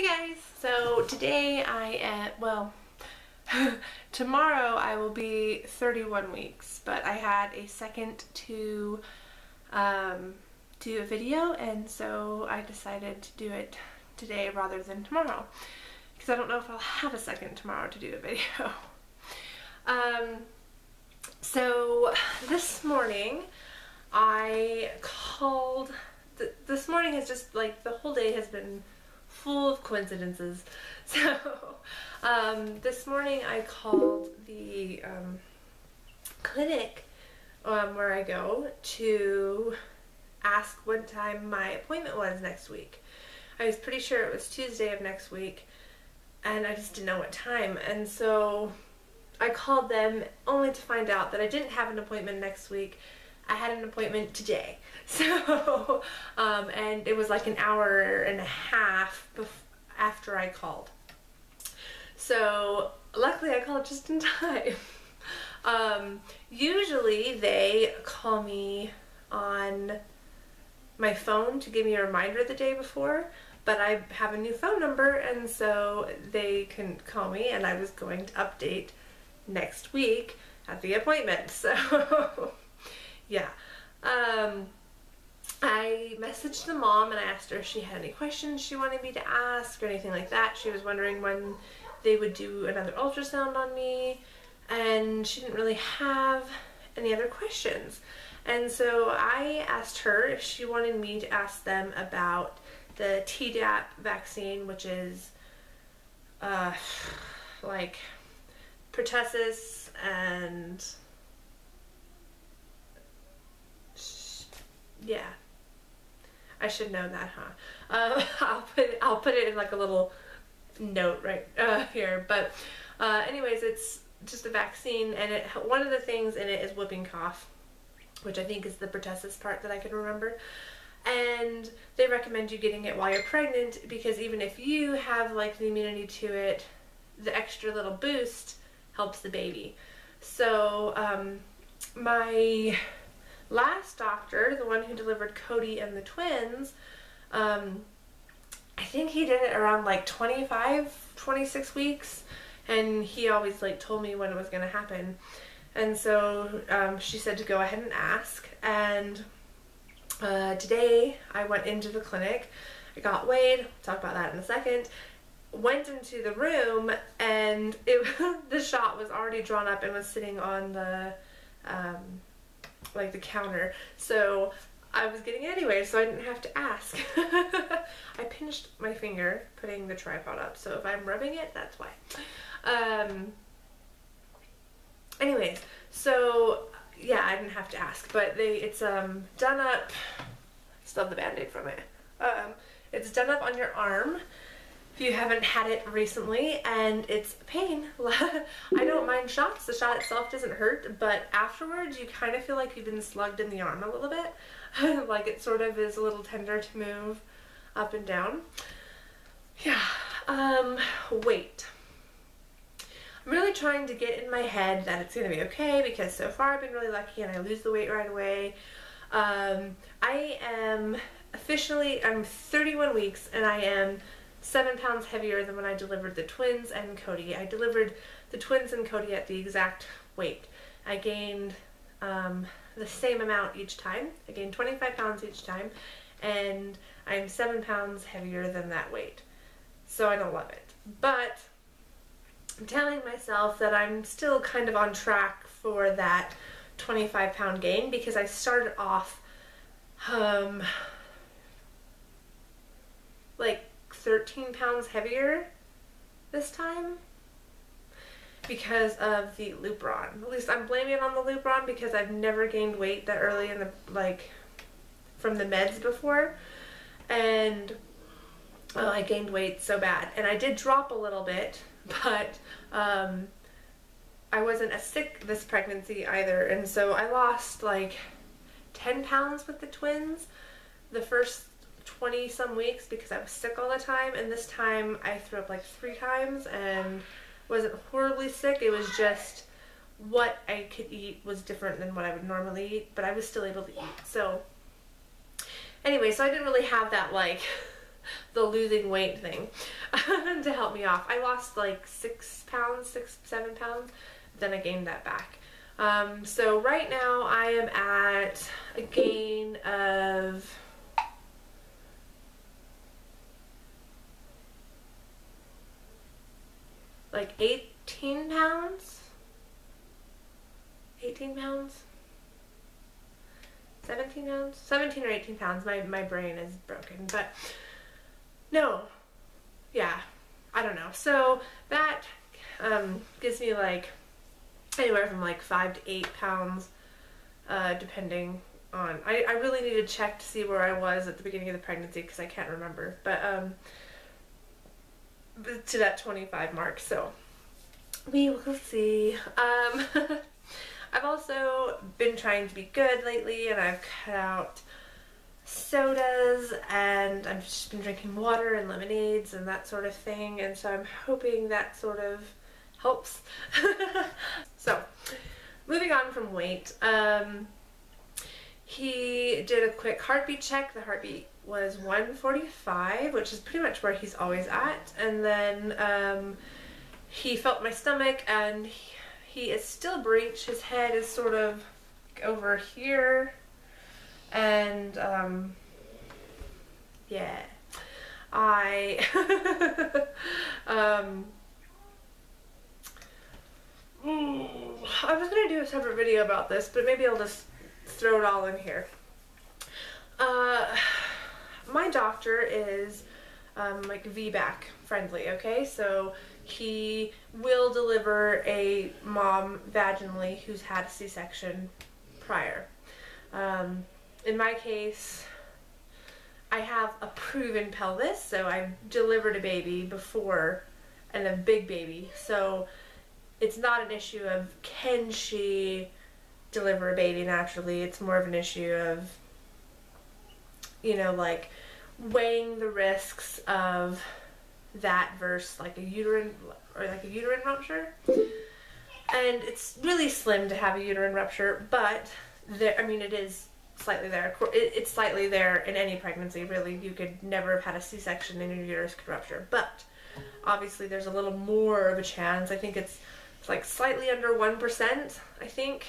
guys, so today tomorrow I will be 31 weeks, but I had a second to do a video, and so I decided to do it today rather than tomorrow because I don't know if I'll have a second tomorrow to do a video. So this morning I called. This morning has just, like, the whole day has been full of coincidences. So this morning I called the clinic where I go to ask what time my appointment was next week. I was pretty sure it was Tuesday of next week, and I just didn't know what time. And so I called them only to find out that I didn't have an appointment next week. I had an appointment today. So, and it was like an hour and a half after I called. So, luckily I called just in time. Usually they call me on my phone to give me a reminder the day before, but I have a new phone number, and so they couldn't call me, and I was going to update next week at the appointment. So yeah, I messaged the mom and I asked her if she had any questions she wanted me to ask or anything like that. She was wondering when they would do another ultrasound on me, and she didn't really have any other questions. And so I asked her if she wanted me to ask them about the Tdap vaccine, which is like pertussis and yeah, I should know that, huh? I'll put it in like a little note right here. But anyways, it's just a vaccine, and one of the things in it is whooping cough, which I think is the pertussis part that I can remember. And they recommend you getting it while you're pregnant, because even if you have like the immunity to it, the extra little boost helps the baby. So my last doctor, the one who delivered Cody and the twins, I think he did it around like 26 weeks, and he always like told me when it was going to happen. And so she said to go ahead and ask, and today I went into the clinic. I got weighed, talk about that in a second, went into the room, and the shot was already drawn up and was sitting on the like the counter, so I was getting it anyway, so I didn't have to ask. I pinched my finger putting the tripod up, so if I'm rubbing it, that's why. Anyways, so yeah, I didn't have to ask, but it's done up. I still have the band-aid from it. It's done up on your arm if you haven't had it recently, and it's pain. I don't mind shots. The shot itself doesn't hurt, but afterwards you kind of feel like you've been slugged in the arm a little bit. Like it sort of is a little tender to move up and down. Yeah. Weight. I'm really trying to get in my head that it's going to be okay, because so far I've been really lucky and I lose the weight right away. I'm 31 weeks, and I am 7 pounds heavier than when I delivered the twins and Cody. I delivered the twins and Cody at the exact weight. I gained the same amount each time. I gained 25 pounds each time, and I'm 7 pounds heavier than that weight. So I don't love it. But I'm telling myself that I'm still kind of on track for that 25-pound gain, because I started off like 13 pounds heavier this time because of the Lupron. At least I'm blaming it on the Lupron, because I've never gained weight that early in the, like, from the meds before, and I gained weight so bad. And I did drop a little bit, but I wasn't as sick this pregnancy either, and so I lost like 10 pounds with the twins the first 20 some weeks because I was sick all the time, and this time I threw up like 3 times and wasn't horribly sick. It was just what I could eat was different than what I would normally eat, but I was still able to eat. So anyway, so I didn't really have that like the losing weight thing to help me off. I lost like 6 pounds, 7 pounds, then I gained that back. So right now I am at a gain of like 18 pounds, 18 pounds, 17 pounds, 17 or 18 pounds. My brain is broken, but no, yeah, I don't know. So that gives me like anywhere from like 5 to 8 pounds, depending on, I really need to check to see where I was at the beginning of the pregnancy because I can't remember, but to that 25 mark, so we will see. I've also been trying to be good lately, and I've cut out sodas, and I've just been drinking water and lemonades and that sort of thing, and so I'm hoping that sort of helps. So, moving on from weight, he did a quick heartbeat check. The heartbeat was 145, which is pretty much where he's always at, and then he felt my stomach, and he is still breech. His head is sort of over here, and yeah, I I was gonna do a separate video about this, but maybe I'll just throw it all in here. My doctor is like VBAC friendly, okay? So he will deliver a mom vaginally who's had a C-section prior. In my case, I have a proven pelvis, so I've delivered a baby before, and a big baby, so it's not an issue of can she deliver a baby naturally. It's more of an issue of, you know, like weighing the risks of that versus like a uterine rupture. And it's really slim to have a uterine rupture, but there, I mean, it is slightly there. It's slightly there in any pregnancy, really. You could never have had a C-section and your uterus could rupture, but obviously there's a little more of a chance. I think it's like slightly under 1%, I think,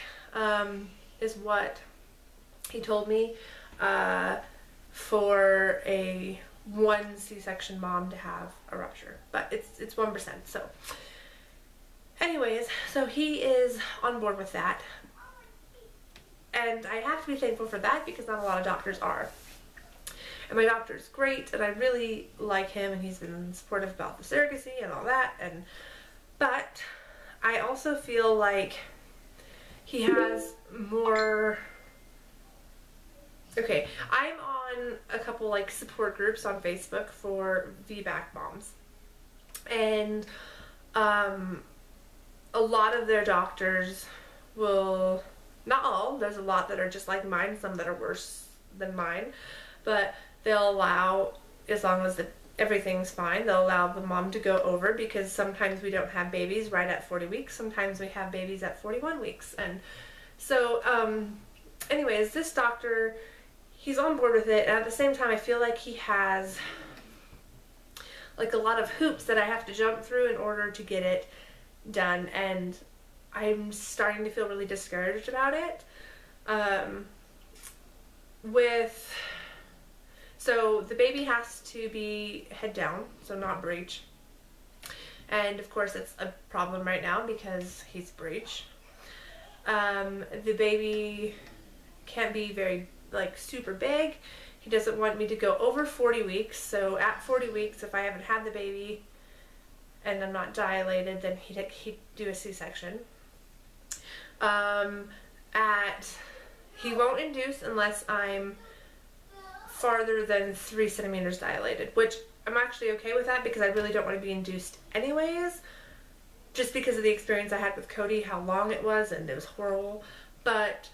is what he told me, for a one C-section mom to have a rupture, but it's 1%. So anyways, so he is on board with that, and I have to be thankful for that because not a lot of doctors are. And my doctor is great, and I really like him, and he's been supportive about the surrogacy and all that, but I also feel like he has more. Okay, I'm on a couple like support groups on Facebook for VBAC moms, and a lot of their doctors will, not all, there's a lot that are just like mine, some that are worse than mine, but they'll allow, as long as everything's fine, they'll allow the mom to go over, because sometimes we don't have babies right at 40 weeks, sometimes we have babies at 41 weeks, and so anyways, this doctor, he's on board with it, and at the same time I feel like he has like a lot of hoops that I have to jump through in order to get it done, and I'm starting to feel really discouraged about it. So the baby has to be head down, so not breech. And of course it's a problem right now because he's breech. The baby can't be very, like, super big. He doesn't want me to go over 40 weeks, so at 40 weeks, if I haven't had the baby and I'm not dilated, then he'd do a C-section. He won't induce unless I'm farther than 3 centimeters dilated, which I'm actually okay with that because I really don't want to be induced anyways, just because of the experience I had with Cody, how long it was, and it was horrible. But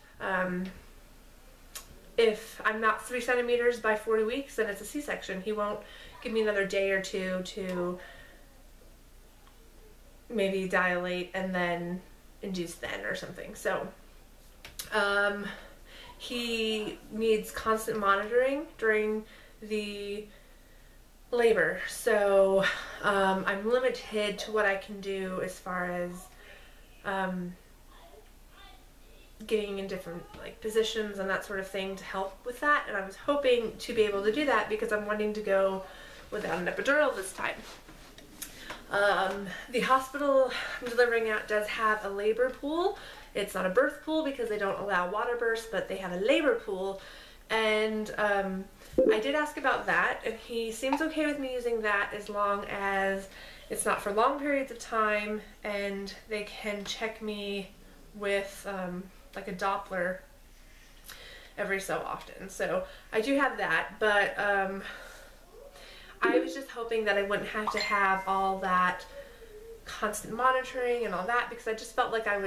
if I'm not 3 centimeters by 40 weeks, then it's a C-section. He won't give me another day or two to maybe dilate and then induce then or something. So he needs constant monitoring during the labor. So I'm limited to what I can do as far as um, getting in different like positions and that sort of thing to help with that. And I was hoping to be able to do that because I'm wanting to go without an epidural this time. The hospital I'm delivering at does have a labor pool. It's not a birth pool because they don't allow water births, but they have a labor pool. And I did ask about that, and he seems okay with me using that as long as it's not for long periods of time, and they can check me with like a Doppler every so often. So I do have that, but I was just hoping that I wouldn't have to have all that constant monitoring and all that, because I just felt like I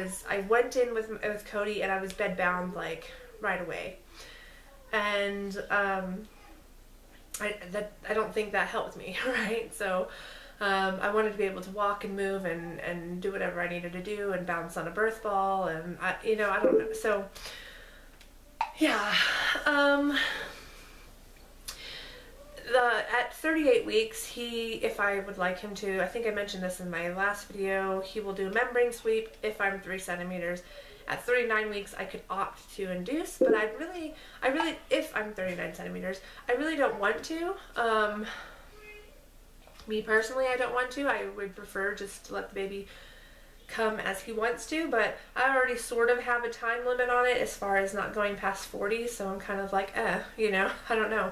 went in with Cody and I was bedbound like right away. And I don't think that helped me, right? So I wanted to be able to walk and move and do whatever I needed to do and bounce on a birth ball, and I don't know. So yeah, at 38 weeks, if I would like him to, I think I mentioned this in my last video, he will do a membrane sweep if I'm 3 centimeters. At 39 weeks, I could opt to induce, but I really, if I'm 39 centimeters, I really don't want to. Me personally, I don't want to. I would prefer just to let the baby come as he wants to, but I already sort of have a time limit on it as far as not going past 40, so I'm kind of like, I don't know.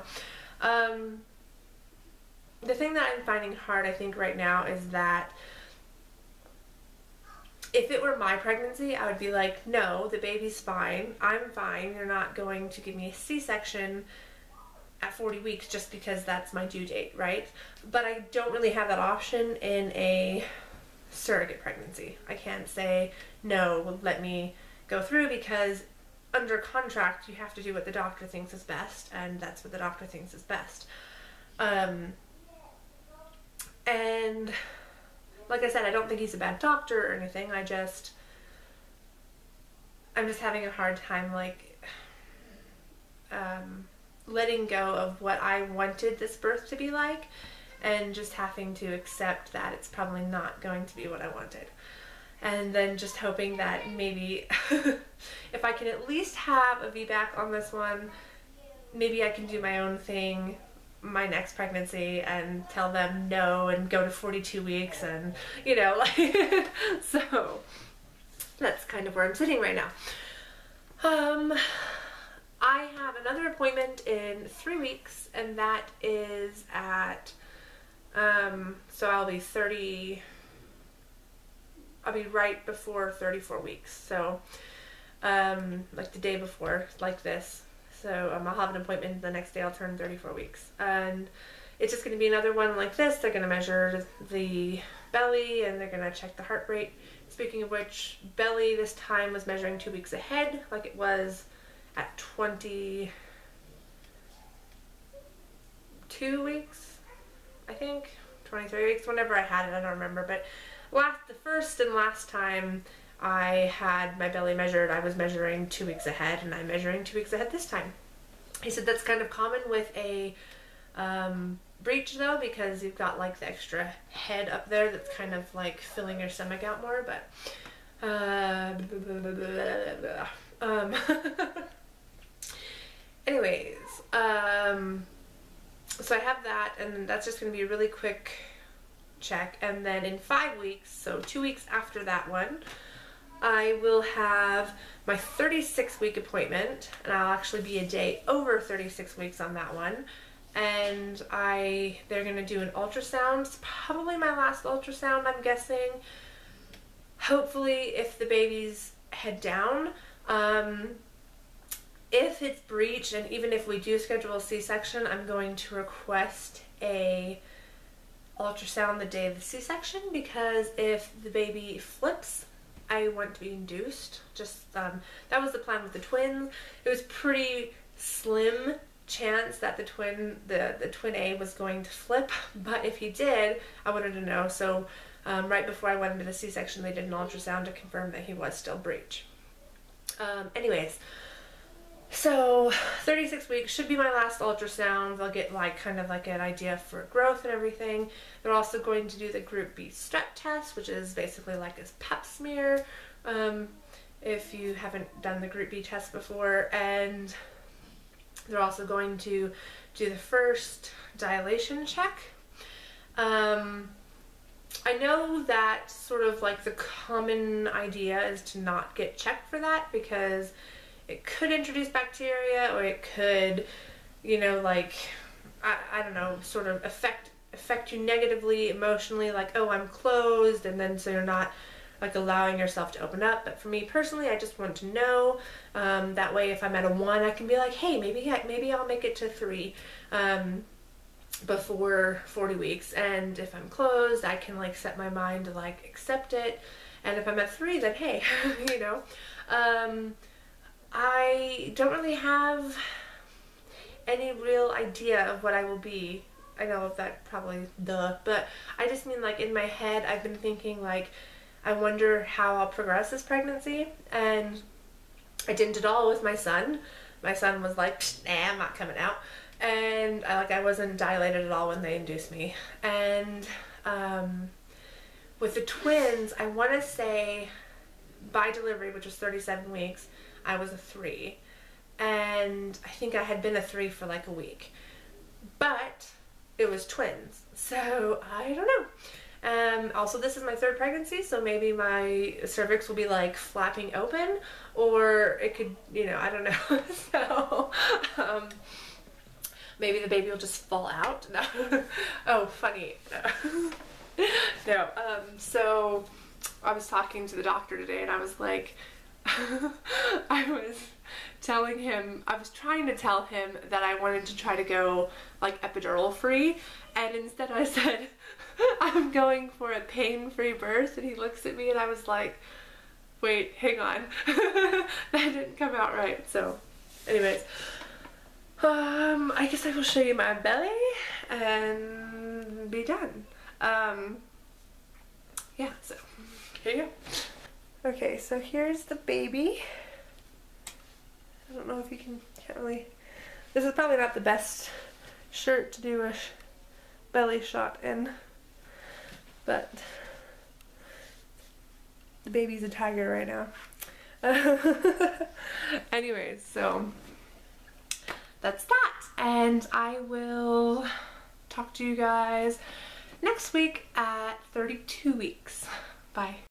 The thing that I'm finding hard, I think, right now is that if it were my pregnancy, I would be like, no, the baby's fine, I'm fine, you're not going to give me a C-section at 40 weeks just because that's my due date, right? But I don't really have that option in a surrogate pregnancy. I can't say, no, let me go through, because under contract you have to do what the doctor thinks is best, and that's what the doctor thinks is best. And like I said, I don't think he's a bad doctor or anything. I'm just having a hard time like letting go of what I wanted this birth to be like, and just having to accept that it's probably not going to be what I wanted. And then just hoping that maybe if I can at least have a VBAC on this one, maybe I can do my own thing my next pregnancy and tell them no and go to 42 weeks and like so that's kind of where I'm sitting right now. I have another appointment in 3 weeks, and that is at so I'll be right before 34 weeks, so like the day before, like this. So I'll have an appointment the next day. I'll turn 34 weeks. And it's just going to be another one like this. They're going to measure the belly, and they're going to check the heart rate. Speaking of which, belly this time was measuring 2 weeks ahead, like it was at 22 weeks, I think. 23 weeks, whenever I had it, I don't remember. But the first and last time I had my belly measured, I was measuring 2 weeks ahead, and I'm measuring 2 weeks ahead this time. He said that's kind of common with a breech though, because you've got like the extra head up there that's kind of like filling your stomach out more, but anyways, so I have that, and that's just going to be a really quick check. And then in 5 weeks, so 2 weeks after that one, I will have my 36-week appointment, and I'll actually be a day over 36 weeks on that one. And they're going to do an ultrasound. It's probably my last ultrasound, I'm guessing. Hopefully, if the baby's head down. If it's breech, and even if we do schedule a C-section, I'm going to request a ultrasound the day of the C-section, because if the baby flips, I want to be induced. Just that was the plan with the twins. It was pretty slim chance that the twin A was going to flip, but if he did, I wanted to know. So right before I went into the C-section, they did an ultrasound to confirm that he was still breech. Anyways, So 36 weeks should be my last ultrasound. They'll get like kind of like an idea for growth and everything. They're also going to do the Group B strep test, which is basically like a pap smear, if you haven't done the Group B test before. And they're also going to do the first dilation check. I know that sort of like the common idea is to not get checked for that because it could introduce bacteria, or it could, you know, like, I don't know, sort of affect you negatively, emotionally, like, oh, I'm closed, and then so you're not like allowing yourself to open up. But for me personally, I just want to know, that way if I'm at a 1, I can be like, hey, maybe I'll make it to 3 before 40 weeks, and if I'm closed, I can like set my mind to like accept it, and if I'm at 3, then hey, you know. I don't really have any real idea of what I will be. I know that probably but I just mean like in my head I've been thinking like I wonder how I'll progress this pregnancy, and I didn't at all with my son. My son was like, nah, I'm not coming out, and I wasn't dilated at all when they induced me. And with the twins, I want to say by delivery, which was 37 weeks, I was a 3, and I think I had been a 3 for like a week, but it was twins, so I don't know. Also, this is my 3rd pregnancy, so maybe my cervix will be like flapping open, or it could, you know, I don't know. So maybe the baby will just fall out. No. Oh, funny. No. No. So I was talking to the doctor today, and I was like, I was trying to tell him that I wanted to try to go like epidural free, and instead I said I'm going for a pain-free birth, and he looks at me and I was like, wait, hang on. That didn't come out right. So anyways, I guess I will show you my belly and be done. Yeah, so here you go. Okay, so here's the baby. I don't know if you can't really, this is probably not the best shirt to do a belly shot in, but the baby's a tiger right now. Anyways, so that's that, and I will talk to you guys next week at 32 weeks. Bye.